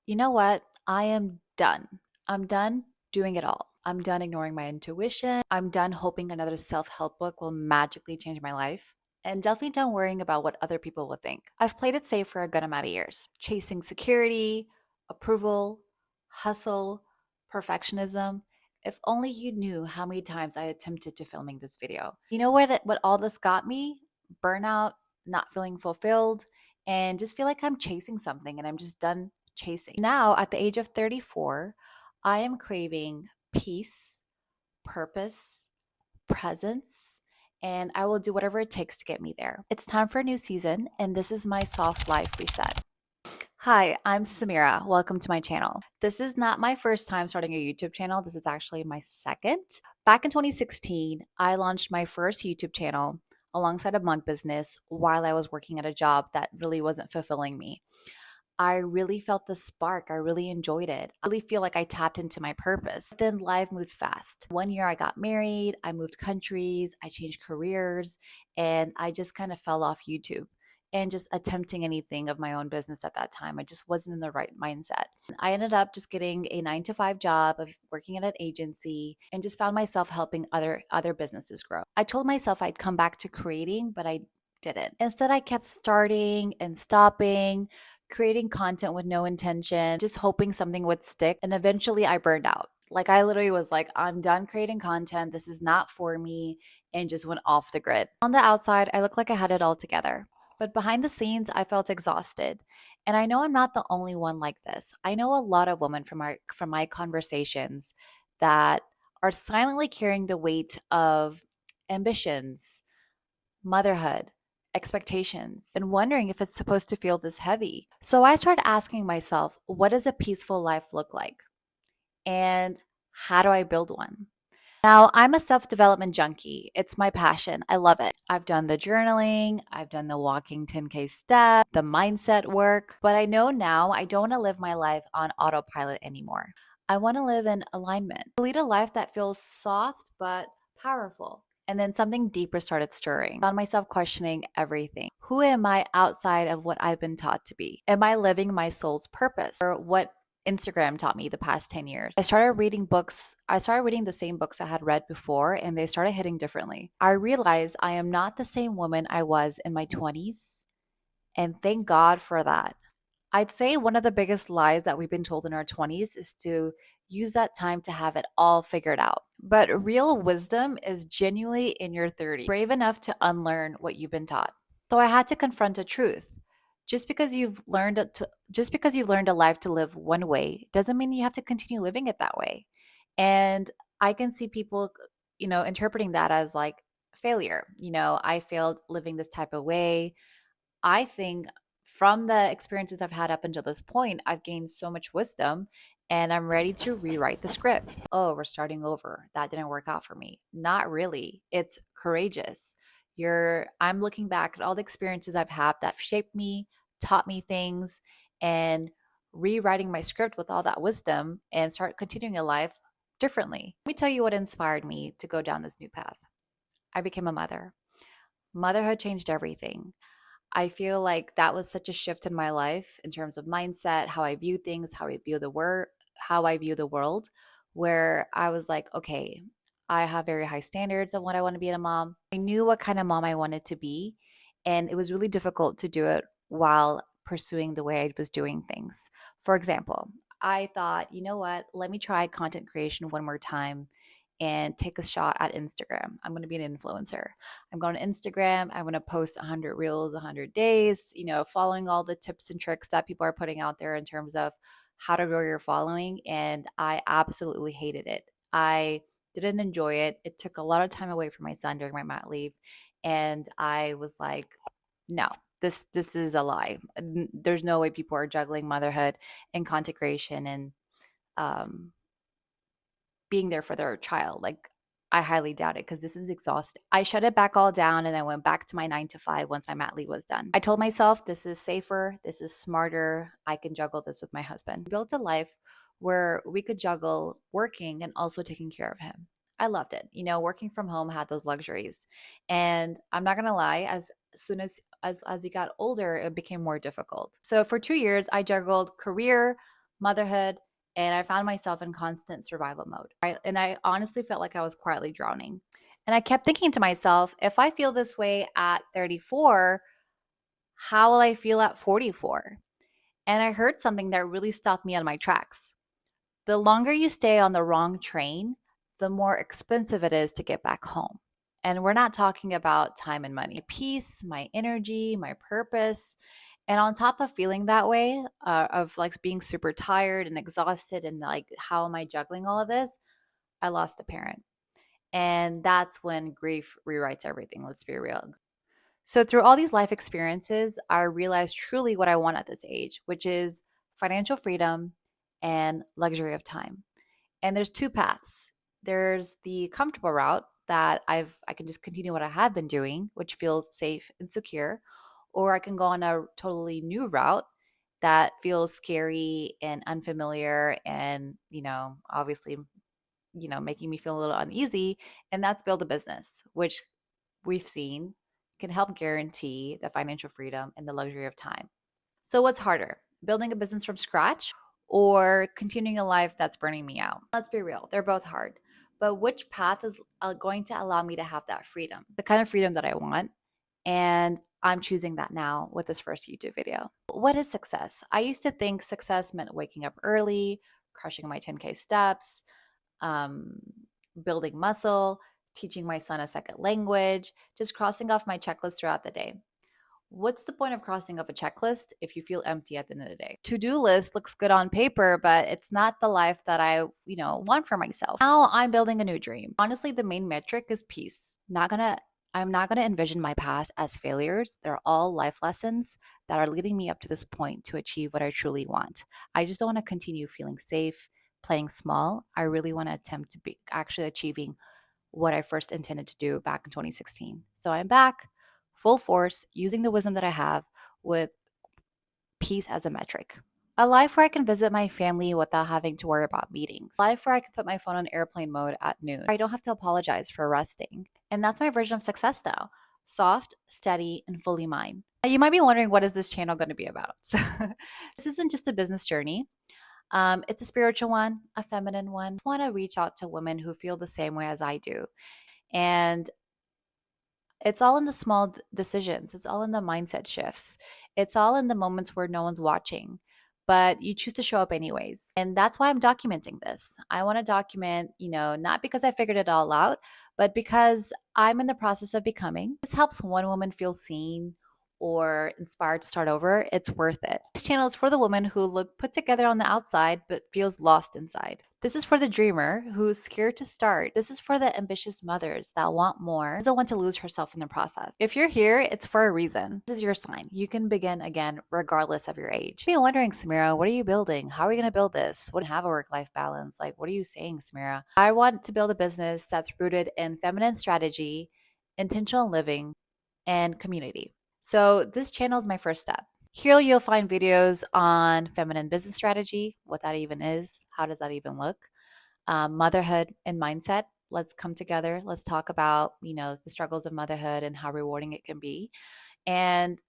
You know what? I am done. I'm done doing it all. I'm done ignoring my intuition. I'm done hoping another self help book will magically change my life. And definitely done worrying about what other people will think. I've played it safe for a good amount of years, chasing security, approval, hustle, perfectionism. If only you knew how many times I attempted to filming this video. You know what all this got me? Burnout, not feeling fulfilled, and just feel like I'm chasing something and I'm just done chasing. Now, at the age of 34, I am craving peace, purpose, presence, and I will do whatever it takes to get me there. It's time for a new season, and this is my soft life reset. Hi, I'm Samira. Welcome to my channel. This is not my first time starting a YouTube channel. This is actually my second. Back in 2016, I launched my first YouTube channel alongside a mug business while I was working at a job that really wasn't fulfilling me. I really felt the spark. I really enjoyed it. I really feel like I tapped into my purpose. Then life moved fast. One year I got married, I moved countries, I changed careers, and I just kind of fell off YouTube and just attempting anything of my own business at that time. I just wasn't in the right mindset. I ended up just getting a 9 to 5 job of working at an agency and just found myself helping other businesses grow. I told myself I'd come back to creating, but I didn't. Instead, I kept starting and stopping, creating content with no intention, just hoping something would stick. And eventually I burned out. Like I literally was like, I'm done creating content. This is not for me. And just went off the grid. On the outside, I looked like I had it all together. But behind the scenes, I felt exhausted. And I know I'm not the only one like this. I know a lot of women from my conversations that are silently carrying the weight of ambitions, motherhood, expectations, and wondering if it's supposed to feel this heavy. So I started asking myself, what does a peaceful life look like? And how do I build one? Now, I'm a self development junkie. It's my passion. I love it. I've done the journaling, I've done the walking 10K step, the mindset work, but I know now I don't want to live my life on autopilot anymore. I want to live in alignment, lead a life that feels soft but powerful. And then something deeper started stirring. I found myself questioning everything. Who am I outside of what I've been taught to be? Am I living my soul's purpose? Or what Instagram taught me the past 10 years. I started reading books. I started reading the same books I had read before, and they started hitting differently. I realized I am not the same woman I was in my 20s, and thank God for that. I'd say one of the biggest lies that we've been told in our 20s is to use that time to have it all figured out. But real wisdom is genuinely in your 30s, brave enough to unlearn what you've been taught. So I had to confront a truth. Just because you've learned a life to live one way doesn't mean you have to continue living it that way. And I can see people, interpreting that as like failure. I failed living this type of way. I think from the experiences I've had up until this point, I've gained so much wisdom and I'm ready to rewrite the script. Oh, we're starting over. That didn't work out for me. Not really. It's courageous. I'm looking back at all the experiences I've had that shaped me, taught me things, and rewriting my script with all that wisdom and start continuing a life differently. Let me tell you what inspired me to go down this new path. I became a mother. Motherhood changed everything. I feel like that was such a shift in my life in terms of mindset, how I view things, how I view the world, where I was like, okay, I have very high standards of what I want to be in a mom. I knew what kind of mom I wanted to be, and it was really difficult to do it while pursuing the way I was doing things. For example, I thought, you know what, let me try content creation one more time and take a shot at Instagram. I'm going to be an influencer. I'm going to Instagram. I'm going to post 100 reels, 100 days, following all the tips and tricks that people are putting out there in terms of how to grow your following. And I absolutely hated it. I didn't enjoy it. It took a lot of time away from my son during my mat leave. And I was like, no, this is a lie. There's no way people are juggling motherhood and content creation and um, being there for their child. Like, I highly doubt it because this is exhausting. I shut it back all down and I went back to my 9 to 5 once my mat leave was done. I told myself this is safer, this is smarter. I can juggle this with my husband. We built a life where we could juggle working and also taking care of him. I loved it. Working from home had those luxuries. And I'm not gonna lie, as soon as he got older, it became more difficult. So for 2 years, I juggled career, motherhood, and I found myself in constant survival mode. And I honestly felt like I was quietly drowning. And I kept thinking to myself, if I feel this way at 34, how will I feel at 44? And I heard something that really stopped me on my tracks. The longer you stay on the wrong train, the more expensive it is to get back home. And we're not talking about time and money. Peace, my energy, my purpose. And on top of feeling that way, of like being super tired and exhausted and like, how am I juggling all of this? I lost a parent. And that's when grief rewrites everything. Let's be real. So, through all these life experiences, I realized truly what I want at this age, which is financial freedom and luxury of time. And there's two paths. There's the comfortable route that I can just continue what I have been doing, which feels safe and secure, or I can go on a totally new route that feels scary and unfamiliar and, obviously, making me feel a little uneasy, and that's build a business, which we've seen can help guarantee the financial freedom and the luxury of time. So, what's harder, building a business from scratch or continuing a life that's burning me out? Let's be real, they're both hard. But which path is going to allow me to have that freedom, the kind of freedom that I want? And I'm choosing that now with this first YouTube video. What is success? I used to think success meant waking up early, crushing my 10K steps, um, building muscle, teaching my son a second language, just crossing off my checklist throughout the day. What's the point of crossing off a checklist if you feel empty at the end of the day? To-do list looks good on paper, but it's not the life that I, want for myself. Now I'm building a new dream. Honestly, the main metric is peace. I'm not going to envision my past as failures. They're all life lessons that are leading me up to this point to achieve what I truly want. I just don't want to continue feeling safe, playing small. I really want to attempt to be actually achieving what I first intended to do back in 2016. So I'm back, full force, using the wisdom that I have with peace as a metric. A life where I can visit my family without having to worry about meetings. A life where I can put my phone on airplane mode at noon. I don't have to apologize for resting. And that's my version of success now. Soft, steady, and fully mine. Now, you might be wondering, what is this channel going to be about? So, this isn't just a business journey. It's a spiritual one, a feminine one. I want to reach out to women who feel the same way as I do. And it's all in the small decisions. It's all in the mindset shifts. It's all in the moments where no one's watching, but you choose to show up anyways. And that's why I'm documenting this. I want to document, not because I figured it all out, but because I'm in the process of becoming. This helps one woman feel seen or inspired to start over. It's worth it. This channel is for the woman who look put together on the outside but feels lost inside. This is for the dreamer who's scared to start. This is for the ambitious mothers that want more, doesn't want to lose herself in the process. If you're here, it's for a reason. This is your sign. You can begin again regardless of your age. You're wondering, Samira, what are you building? How are you going to build this? Wouldn't have a work-life balance. Like, what are you saying, Samira? I want to build a business that's rooted in feminine strategy, intentional living, and community. So this channel is my first step. Here you'll find videos on feminine business strategy, what that even is, how does that even look, motherhood and mindset. Let's come together. Let's talk about, the struggles of motherhood and how rewarding it can be. And,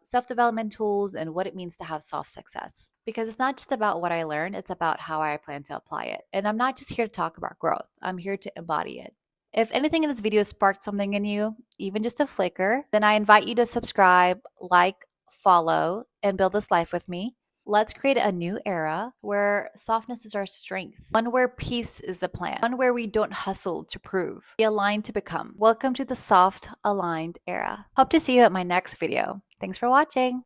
self-development tools and what it means to have soft success. Because it's not just about what I learned, it's about how I plan to apply it. And I'm not just here to talk about growth. I'm here to embody it. If anything in this video sparked something in you, even just a flicker, then I invite you to subscribe, like, follow, and build this life with me. Let's create a new era where softness is our strength, one where peace is the plan, one where we don't hustle to prove, be aligned to become. Welcome to the soft, aligned era. Hope to see you at my next video. Thanks for watching.